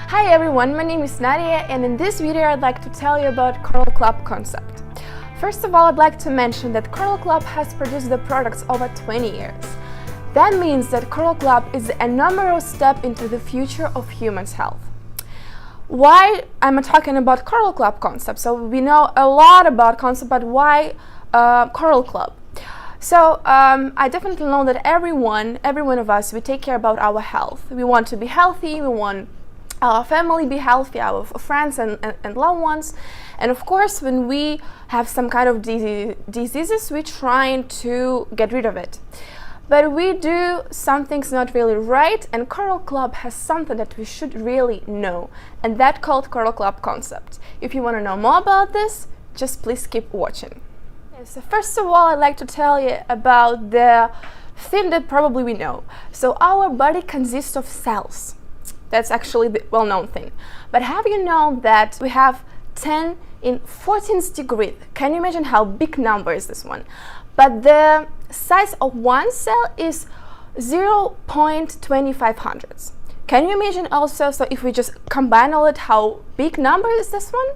Hi everyone, my name is Nadia, and in this video I'd like to tell you about Coral Club concept. First of all, I'd like to mention that Coral Club has produced the products over 20 years. That means that Coral Club is a numerical step into the future of humans' health. Why I'm talking about Coral Club concept? So we know a lot about concept, but why Coral Club? So I definitely know that every one of us, we take care about our health. We want to be healthy, we want our family be healthy, our friends and loved ones. And of course, when we have some kind of diseases, we're trying to get rid of it. But we do some things not really right, and Coral Club has something that we should really know, and that's called Coral Club concept. If you want to know more about this, just please keep watching. So first of all, I'd like to tell you about the thing that probably we know. So our body consists of cells. That's actually the well-known thing. But have you known that we have 10 in 14th degree? Can you imagine how big number is this one? But the size of one cell is 0.2500. Can you imagine also, so if we just combine all it, how big number is this one?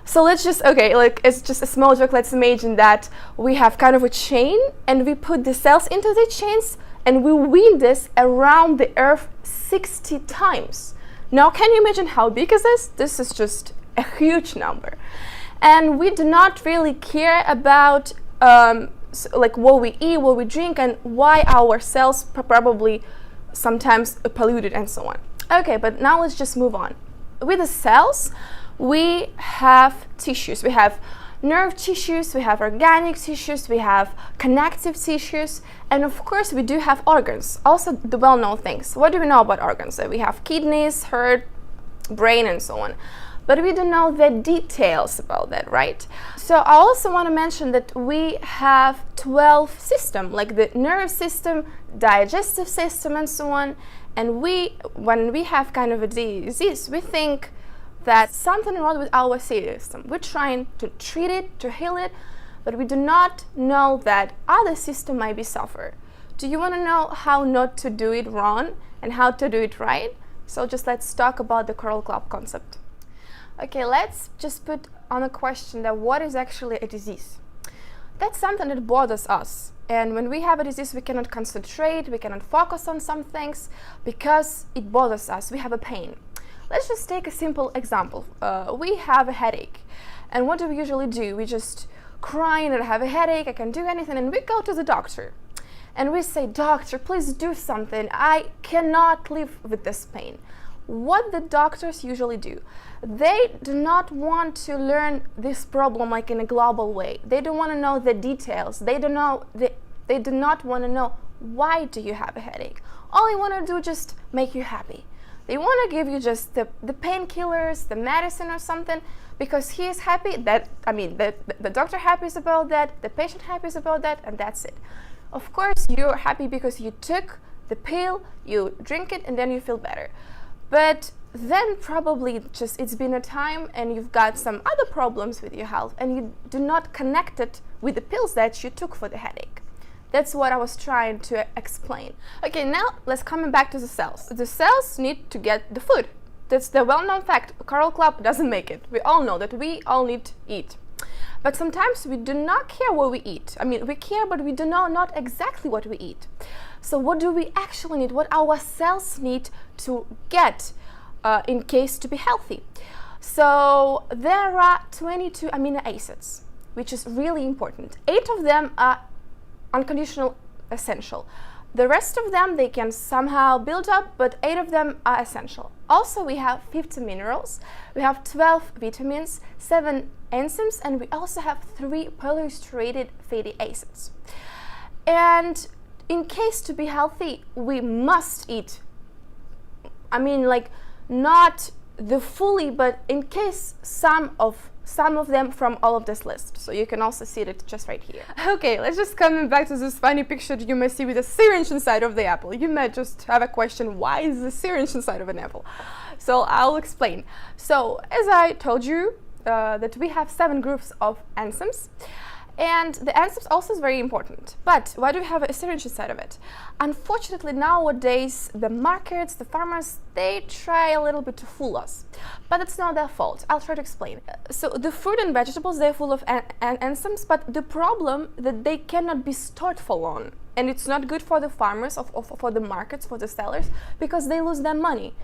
So let's just, okay, like it's just a small joke. Let's imagine that we have kind of a chain and we put the cells into the chains and we wind this around the earth 60 times. Now, can you imagine how big is this? This is just a huge number. And we do not really care about like what we eat, what we drink, and why our cells probably sometimes polluted and so on. Okay, but now let's just move on. With the cells, we have tissues. We have nerve tissues, we have organic tissues, we have connective tissues, and of course we do have organs, also the well-known things. What do we know about organs? So we have kidneys, heart, brain, and so on. But we don't know the details about that, right? So I also want to mention that we have 12 systems, like the nerve system, digestive system, and so on. And when we have kind of a disease, we think that something wrong with our system. We're trying to treat it, to heal it, but we do not know that other system might be suffer. Do you want to know how not to do it wrong and how to do it right? So just let's talk about the Coral Club concept. Okay, let's just put on a question that what is actually a disease? That's something that bothers us. And when we have a disease, we cannot concentrate, we cannot focus on some things because it bothers us, we have a pain. Let's just take a simple example. We have a headache, and what do we usually do? We just cry and I have a headache, I can't do anything, and we go to the doctor. And we say, doctor, please do something. I cannot live with this pain. What the doctors usually do? They do not want to learn this problem like in a global way. They don't want to know the details. They do not want to know why do you have a headache. All they want to do is just make you happy. They want to give you just the painkillers, the medicine or something, because he is happy, that, I mean, the doctor happy is about that, the patient happy is about that, and that's it. Of course, you're happy because you took the pill, you drink it, and then you feel better. But then probably just it's been a time and you've got some other problems with your health and you do not connect it with the pills that you took for the headache. That's what I was trying to explain. Okay, now let's come back to the cells. The cells need to get the food. That's the well-known fact. Coral Club doesn't make it. We all know that we all need to eat. But sometimes we do not care what we eat. I mean, we care, but we do not exactly what we eat. So what do we actually need? What our cells need to get in case to be healthy? So there are 22 amino acids, which is really important. 8 of them are unconditional essential. The rest of them they can somehow build up, but 8 of them are essential. Also, we have 50 minerals, we have 12 vitamins, 7 enzymes, and we also have 3 polyunsaturated fatty acids. And in case to be healthy, we must eat. I mean, like not the fully, but in case some of them from all of this list. So you can also see it just right here. Okay, let's just come back to this funny picture that you may see with a syringe inside of the apple. You might just have a question, why is the syringe inside of an apple? So I'll explain. So as I told you, that we have 7 groups of enzymes, And the enzymes also is very important. But why do we have a syringe inside of it? Unfortunately, nowadays, the markets, the farmers, they try a little bit to fool us. But it's not their fault. I'll try to explain. So the fruit and vegetables, they're full of enzymes, but the problem that they cannot be stored for long. And it's not good for the farmers, for the markets, for the sellers, because they lose their money.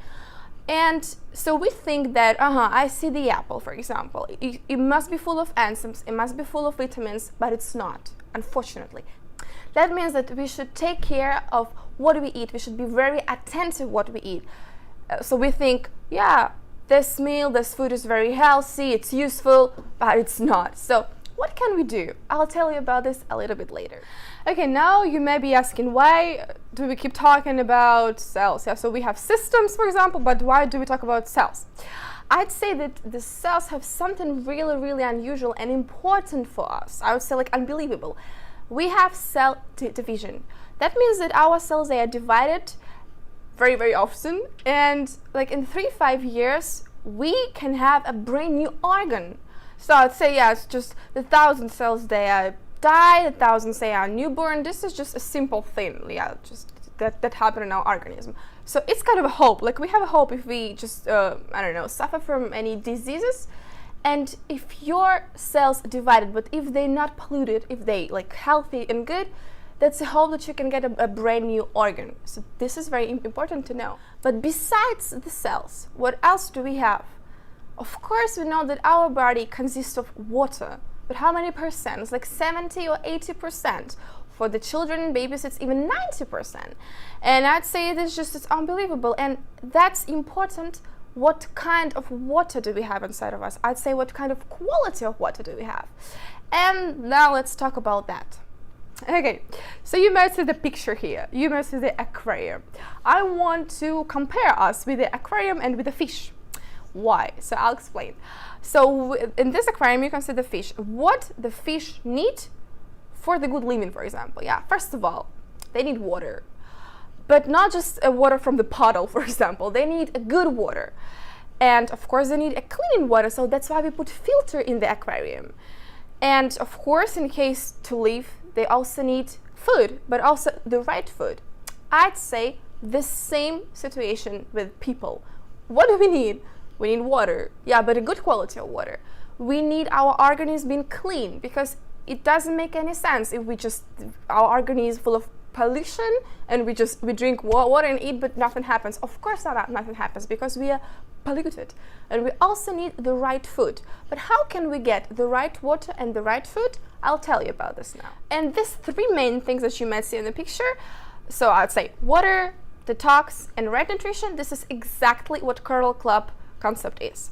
And so we think that, I see the apple, for example. It must be full of enzymes, it must be full of vitamins, but it's not, unfortunately. That means that we should take care of what we eat. We should be very attentive what we eat. So we think, yeah, this meal, this food is very healthy, it's useful, but it's not. So what can we do? I'll tell you about this a little bit later. Okay, now you may be asking, why do we keep talking about cells? Yeah, so we have systems, for example, but why do we talk about cells? I'd say that the cells have something really, really unusual and important for us. I would say like unbelievable. We have cell division. That means that our cells, they are divided very, very often. And like in 3-5 years, we can have a brand new organ. So I'd say, yeah, it's just the 1,000 cells, they are die, 1,000 say are newborn. This is just a simple thing, yeah, just that happen in our organism. So it's kind of a hope. Like we have a hope if we just suffer from any diseases, and if your cells divided, but if they're not polluted, if they like healthy and good, that's a hope that you can get a brand new organ. So this is very important to know. But besides the cells, what else do we have? Of course, we know that our body consists of water. But how many percent? It's like 70 or 80%. For the children and babies, it's even 90%. And I'd say it's unbelievable. And that's important. What kind of water do we have inside of us? I'd say what kind of quality of water do we have? And now let's talk about that. Okay, so you might see the picture here. You might see the aquarium. I want to compare us with the aquarium and with the fish. Why? So I'll explain. So in this aquarium, you can see the fish. What the fish need for the good living, for example. Yeah, first of all, they need water. But not just water from the bottle, for example. They need a good water. And of course, they need a clean water. So that's why we put filter in the aquarium. And of course, in case to live, they also need food, but also the right food. I'd say the same situation with people. What do we need? We need water, yeah, but a good quality of water. We need our organism being clean, because it doesn't make any sense if our organism is full of pollution and we drink water and eat, but nothing happens. Of course nothing happens, because we are polluted. And we also need the right food. But how can we get the right water and the right food? I'll tell you about this now. And these 3 main things that you might see in the picture, so I'd say water, detox, and right nutrition, this is exactly what Kernel Club concept is.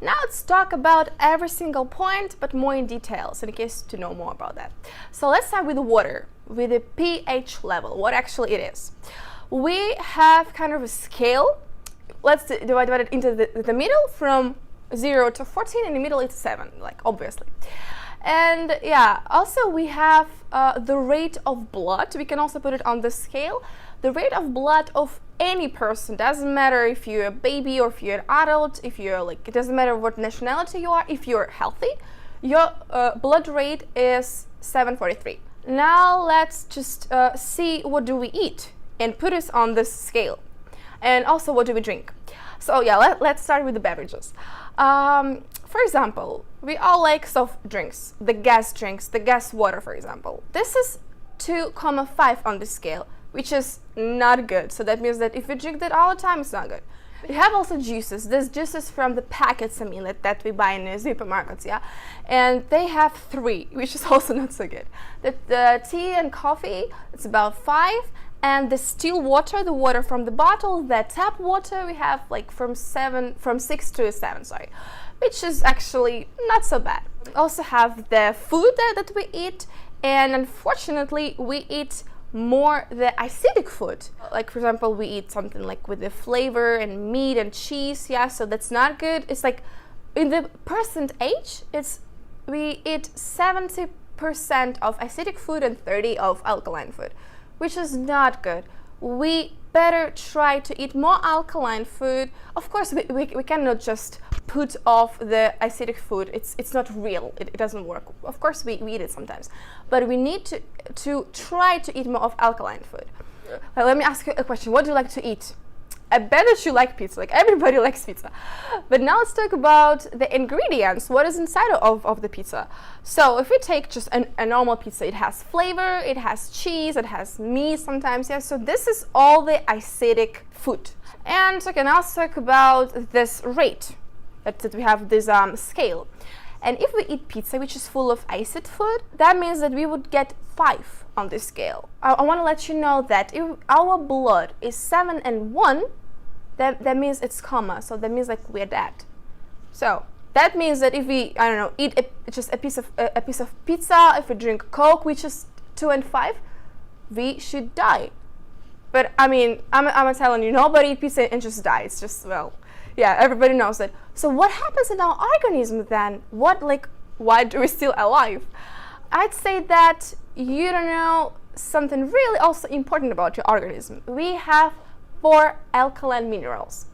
Now let's talk about every single point, but more in details in case to know more about that. So let's start with the water, with the pH level, what actually it is. We have kind of a scale. Let's divide it into the middle from 0 to 14, in the middle it's 7, like obviously. And yeah, also we have the rate of blood. We can also put it on the scale. The rate of blood of any person, doesn't matter if you're a baby or if you're an adult, if you're like, it doesn't matter what nationality you are, if you're healthy, your blood rate is 743. Now let's just see what do we eat and put us on this scale. And also what do we drink? So yeah, let's start with the beverages. For example, we all like soft drinks, the gas drinks, the gas water, for example. This is 2.5 on the scale, which is not good. So that means that if you drink that all the time, it's not good. We have also juices. There's juices from the packets, that we buy in the supermarkets, yeah? And they have 3, which is also not so good. The tea and coffee, it's about 5. And the still water, the water from the bottle, the tap water, we have like from 6 to 7, sorry, which is actually not so bad. We also have the food that we eat, and unfortunately, we eat more the acidic food. Like for example, we eat something like with the flavor and meat and cheese, yeah, so that's not good. It's like in the percentage, we eat 70% of acidic food and 30% of alkaline food, which is not good. We better try to eat more alkaline food. Of course, we cannot just put off the acidic food. It's not real. It doesn't work. Of course, we eat it sometimes, but we need to try to eat more of alkaline food. Let me ask you a question. What do you like to eat? I bet that you like pizza. Like, everybody likes pizza. But now let's talk about the ingredients. What is inside of the pizza? So if we take just a normal pizza, it has flavor, it has cheese, it has meat sometimes. Yeah. So this is all the acidic food. And okay, now let's talk about this rate that we have this scale. And if we eat pizza which is full of acid food, that means that we would get 5 on this scale. I want to let you know that if our blood is 7 and 1, that means it's coma. So that means like we're dead. So that means that if we, I don't know, eat just a piece of pizza, if we drink Coke which is 2 and 5, we should die. But I mean, I'm telling you, nobody eat pizza and just die. It's just, well, yeah, everybody knows that. So what happens in our organism then? Why do we still alive? I'd say that you don't know something really also important about your organism. We have 4 alkaline minerals.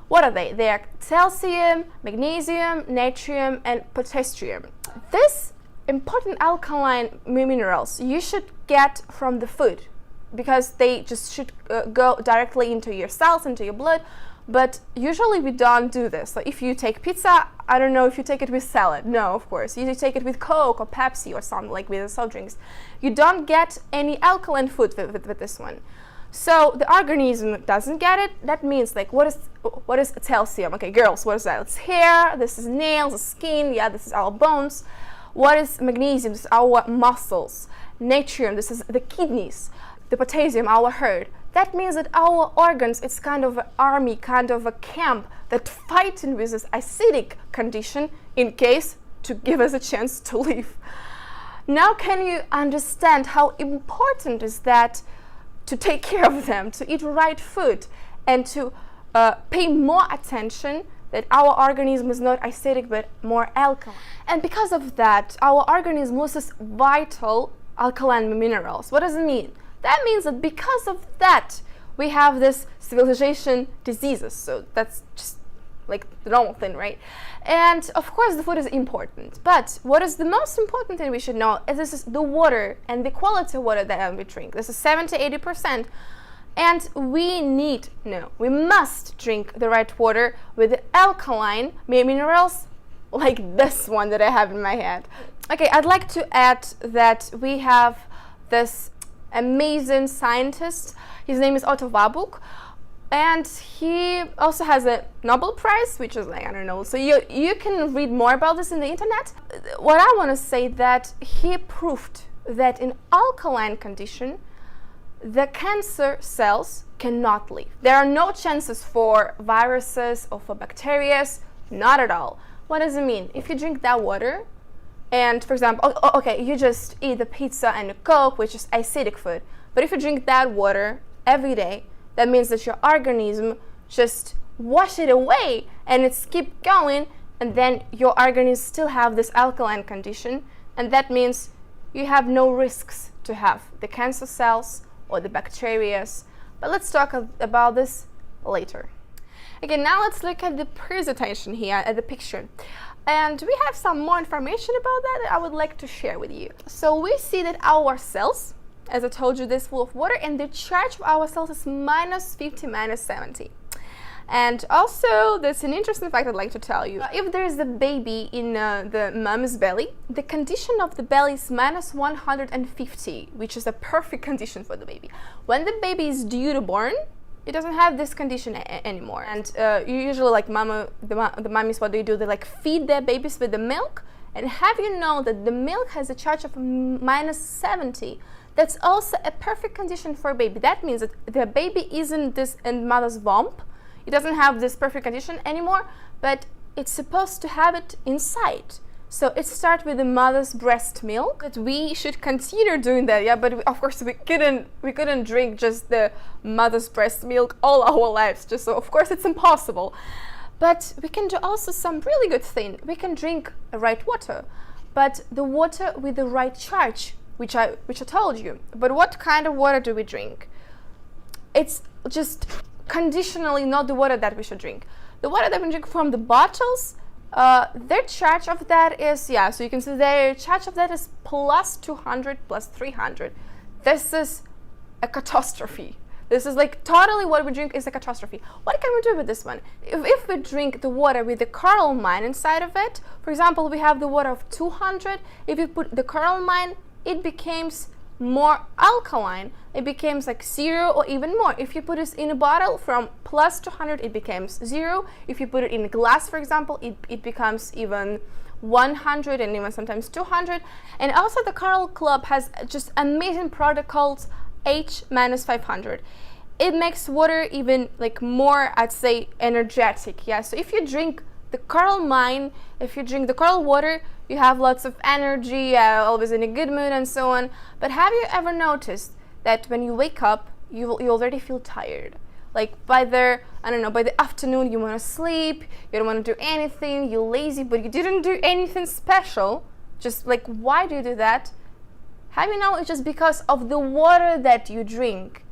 What are they? They are calcium, magnesium, natrium, and potassium. These important alkaline minerals you should get from the food, because they just should go directly into your cells, into your blood. But usually we don't do this. So if you take pizza, I don't know if you take it with salad. No, of course. You take it with Coke or Pepsi or something, like with the soft drinks. You don't get any alkaline food with this one. So the organism doesn't get it. That means, like, what is calcium? Okay, girls, what is that? It's hair, this is nails, the skin, yeah, this is our bones. What is magnesium? This is our muscles. Natrium, this is the kidneys. The potassium, our heart. That means that our organs, it's kind of an army, kind of a camp that fighting with this acidic condition in case to give us a chance to live. Now can you understand how important is that to take care of them, to eat right food, and to pay more attention that our organism is not acidic but more alkaline. And because of that, our organism loses vital alkaline minerals. What does it mean? That means that because of that, we have this civilization diseases. So that's just like the normal thing, right? And of course the food is important, but what is the most important thing we should know is this is the water and the quality of water that we drink. This is 70-80%. And we must drink the right water with the alkaline minerals like this one that I have in my hand. Okay, I'd like to add that we have this amazing scientist. His name is Otto Warburg, and he also has a Nobel Prize, which is like, I don't know, so you can read more about this in the internet. What I want to say that he proved that in alkaline condition the cancer cells cannot live. There are no chances for viruses or for bacteria, not at all. What does it mean? If you drink that water, and for example, okay, you just eat the pizza and the Coke, which is acidic food, but if you drink that water every day, that means that your organism just wash it away and it's keep going, and then your organism still have this alkaline condition, and that means you have no risks to have the cancer cells or the bacteria. But let's talk about this later. Okay, now let's look at the presentation here at the picture. And we have some more information about that I would like to share with you. So we see that our cells, as I told you, this full of water, and the charge of our cells is -50, -70. And also, there's an interesting fact I'd like to tell you. If there is a baby in the mom's belly, the condition of the belly is -150, which is a perfect condition for the baby. When the baby is due to born, it doesn't have this condition anymore. And usually, like the mummies, what do? They like feed their babies with the milk. And have you known that the milk has a charge of -70? That's also a perfect condition for a baby. That means that the baby isn't this in mother's womb. It doesn't have this perfect condition anymore, but it's supposed to have it inside. So it starts with the mother's breast milk. That we should consider doing that, yeah. But of course we couldn't drink just the mother's breast milk all our lives. Just so of course it's impossible. But we can do also some really good thing. We can drink the right water, but the water with the right charge, which I told you. But what kind of water do we drink? it's just conditionally not the water that we should drink. The water that we drink from the bottles, their charge of that is, yeah, so you can see their charge of that is plus 200, plus 300. This is a catastrophe. This is like totally what we drink is a catastrophe. What can we do with this one? If we drink the water with the coralline inside of it, for example, we have the water of 200. If you put the coralline, it becomes more alkaline. It becomes like 0 or even more. If you put this in a bottle from plus 200, it becomes 0. If you put it in a glass, for example, it becomes even 100 and even sometimes 200. And also the Coral Club has just amazing product called H-500. It makes water even like more, I'd say, energetic. Yeah, so if you drink the coralline, if you drink the coral water, you have lots of energy, always in a good mood and so on. But have you ever noticed that when you wake up, you already feel tired? Like by the afternoon you want to sleep, you don't want to do anything, you're lazy, but you didn't do anything special. Just like, why do you do that? Have you know it's just because of the water that you drink.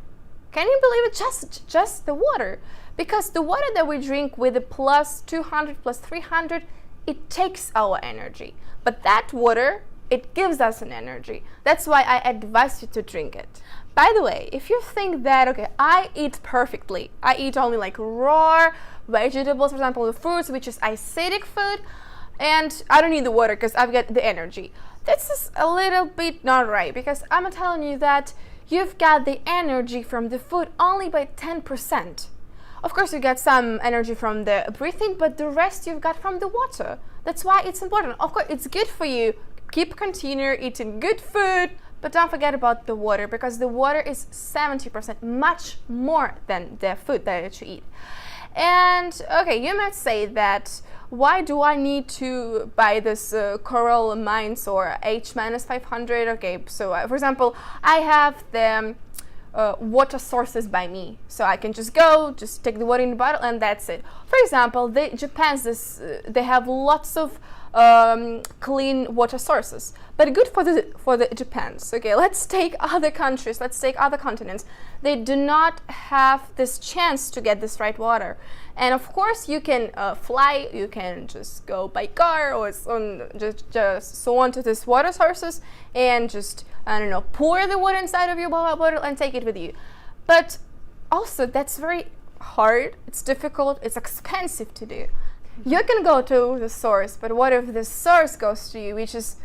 Can you believe it? Just the water. Because the water that we drink with the plus 200, plus 300, it takes our energy. But that water, it gives us an energy. That's why I advise you to drink it. By the way, if you think that, okay, I eat perfectly, I eat only like raw vegetables, for example, the fruits, which is acidic food, and I don't need the water because I've got the energy. This is a little bit not right, because I'm telling you that you've got the energy from the food only by 10%. Of course, you get some energy from the breathing, but the rest you've got from the water. That's why it's important. Of course, it's good for you. Continue eating good food, but don't forget about the water, because the water is 70%, much more than the food that you eat. And okay, you might say that, why do I need to buy this coral mines or H-500? Okay, so for example, I have the water sources by me, so I can just take the water in the bottle and that's it. For example, they have lots of clean water sources, but good for the Japans. Okay, let's take other countries, let's take other continents. They do not have this chance to get this right water. And of course, you can fly, you can just go by car or just so on to these water sources and just, I don't know, pour the water inside of your bottle and take it with you. But also, that's very hard, it's difficult, it's expensive to do. You can go to the source, but what if the source goes to you, which is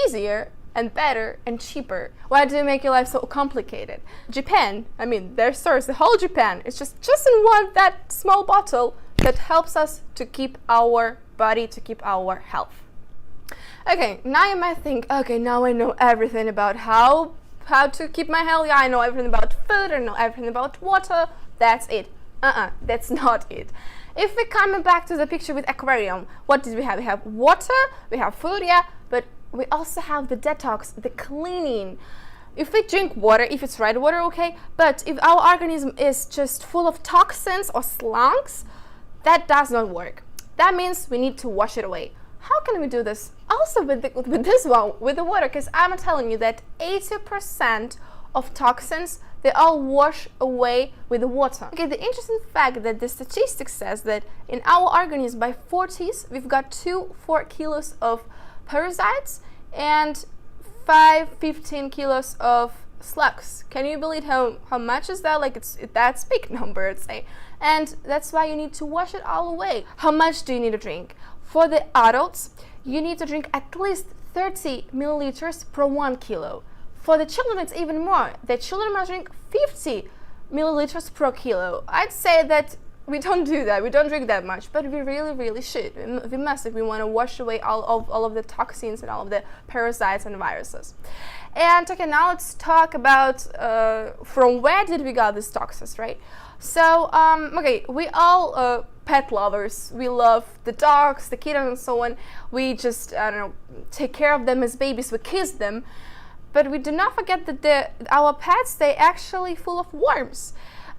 easier and better and cheaper? Why do you make your life so complicated? Japan, I mean, their source, the whole Japan, is just in that small bottle that helps us to keep our body, to keep our health. Okay, now you might think, okay, now I know everything about how to keep my health. Yeah, I know everything about food, I know everything about water. That's it. That's not it. If we come back to the picture with aquarium, what did we have? We have water, we have food, yeah, but we also have the detox, the cleaning. If we drink water, if it's red water, okay, but if our organism is just full of toxins or slunks, that does not work. That means we need to wash it away. How can we do this? Also with this one, with the water, because I'm telling you that 80% of toxins, they all wash away with the water. Okay, the interesting fact that the statistics says that in our organism by 40s, we've got 4 kilos of parasites and 15 kilos of slugs. Can you believe how much is that? Like, that's big number, I'd say. And that's why you need to wash it all away. How much do you need to drink? For the adults, you need to drink at least 30 milliliters per 1 kilo. For the children, it's even more. The children must drink 50 milliliters per kilo. I'd say that we don't do that. We don't drink that much, but we really, really should. We must if we want to wash away all of the toxins and all of the parasites and viruses. And okay, now let's talk about from where did we get these toxins, right? So, okay, we all pet lovers. We love the dogs, the kittens, and so on. We just, I don't know, take care of them as babies. We kiss them. But we do not forget that our pets, they actually full of worms.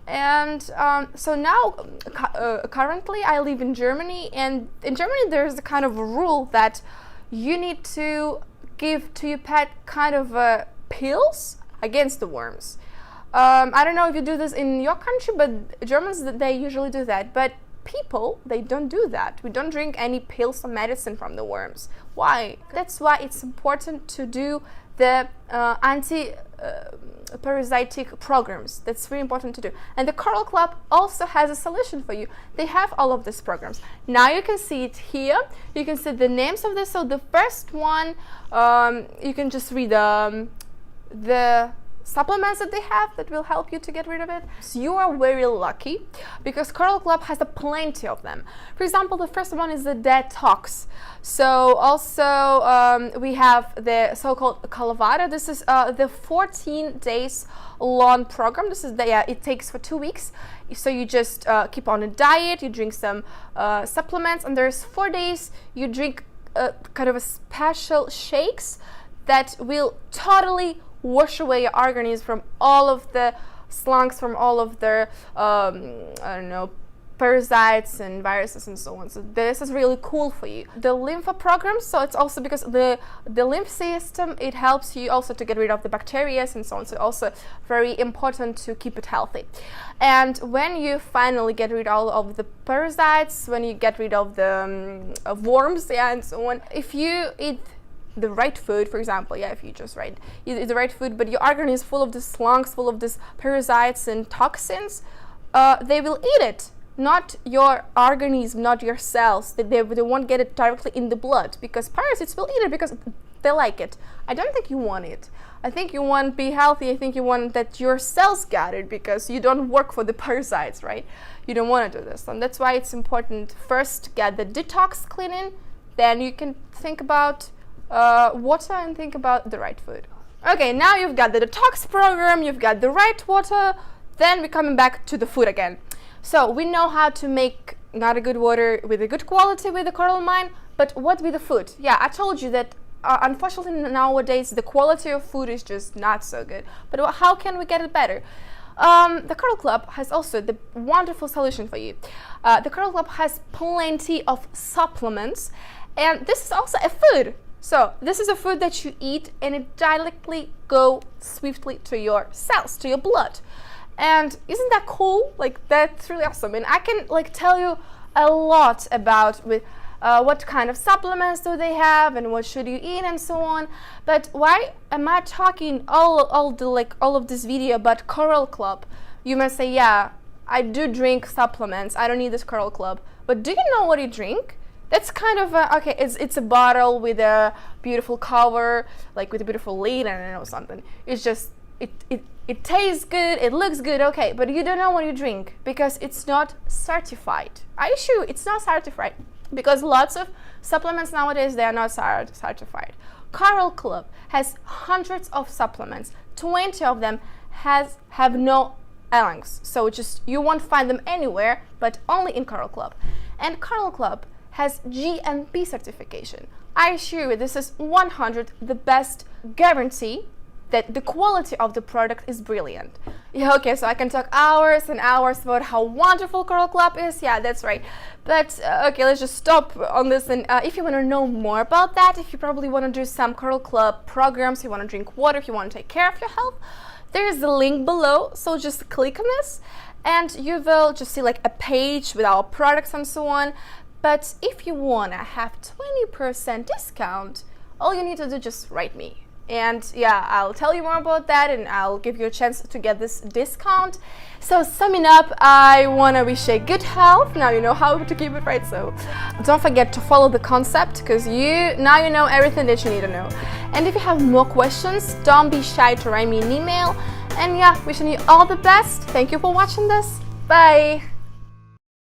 And so now, currently, I live in Germany, and in Germany there's a kind of a rule that you need to give to your pet kind of pills against the worms. I don't know if you do this in your country, but Germans, they usually do that. But people, they don't do that. We don't drink any pills or medicine from the worms. Why? That's why it's important to do the anti-parasitic programs. That's very important to do. And the Coral Club also has a solution for you. They have all of these programs. Now you can see it here. You can see the names of this. So the first one, you can just read the supplements that they have that will help you to get rid of it. So you are very lucky because Coral Club has plenty of them. For example, the first one is the detox. So also we have the so-called Calavada. This is the 14 days long program. This is it takes for 2 weeks. So you just keep on a diet, you drink some supplements, and there's 4 days you drink kind of a special shakes that will totally wash away your organism from all of the slunks, from all of the I don't know, parasites and viruses and so on. So this is really cool for you. The lympha program, so it's also because the lymph system, it helps you also to get rid of the bacteria and so on. So also very important to keep it healthy. And when you finally get rid of all of the parasites, when you get rid of the worms, and so on, if you eat the right food, for example, if you just eat the right food, but your organism is full of these slunks, full of these parasites and toxins, they will eat it. Not your organism, not your cells. They won't get it directly in the blood, because parasites will eat it because they like it. I don't think you want it. I think you want to be healthy. I think you want that your cells get it, because you don't work for the parasites, right? You don't want to do this. And that's why it's important first get the detox cleaning, then you can think about water and think about the right food. Okay, now you've got the detox program, you've got the right water, then we're coming back to the food again. So we know how to make not a good water with a good quality with the Coral Mine, but what with the food? Yeah, I told you that unfortunately nowadays the quality of food is just not so good. But how can we get it better? The Coral Club has also the wonderful solution for you. The Coral Club has plenty of supplements, and this is also a food. So this is a food that you eat and it directly goes swiftly to your cells, to your blood. And isn't that cool? Like, that's really awesome. And I can tell you a lot about what kind of supplements do they have and what should you eat and so on. But why am I talking all of this video about Coral Club? You must say, yeah, I do drink supplements. I don't need this Coral Club. But do you know what you drink? That's kind of okay. It's a bottle with a beautiful cover, like with a beautiful lid, and I don't know something. It's just it tastes good, it looks good, okay, but you don't know what you drink because it's not certified. I assure you, it's not certified because lots of supplements nowadays, they are not certified. Coral Club has hundreds of supplements. 20 of them have no L-links, so just you won't find them anywhere, but only in Coral Club. And Coral Club has GMP certification. I assure you, this is 100 the best guarantee that the quality of the product is brilliant. Yeah, okay, so I can talk hours and hours about how wonderful Coral Club is. Yeah, that's right. But okay, let's just stop on this. And if you want to know more about that, if you probably want to do some Coral Club programs, you want to drink water, if you want to take care of your health, there's the link below. So just click on this and you will just see a page with our products and so on. But if you want to have 20% discount, all you need to do is just write me. And yeah, I'll tell you more about that and I'll give you a chance to get this discount. So summing up, I want to wish you good health. Now you know how to keep it right. So don't forget to follow the concept because now you know everything that you need to know. And if you have more questions, don't be shy to write me an email. And yeah, wishing you all the best. Thank you for watching this. Bye.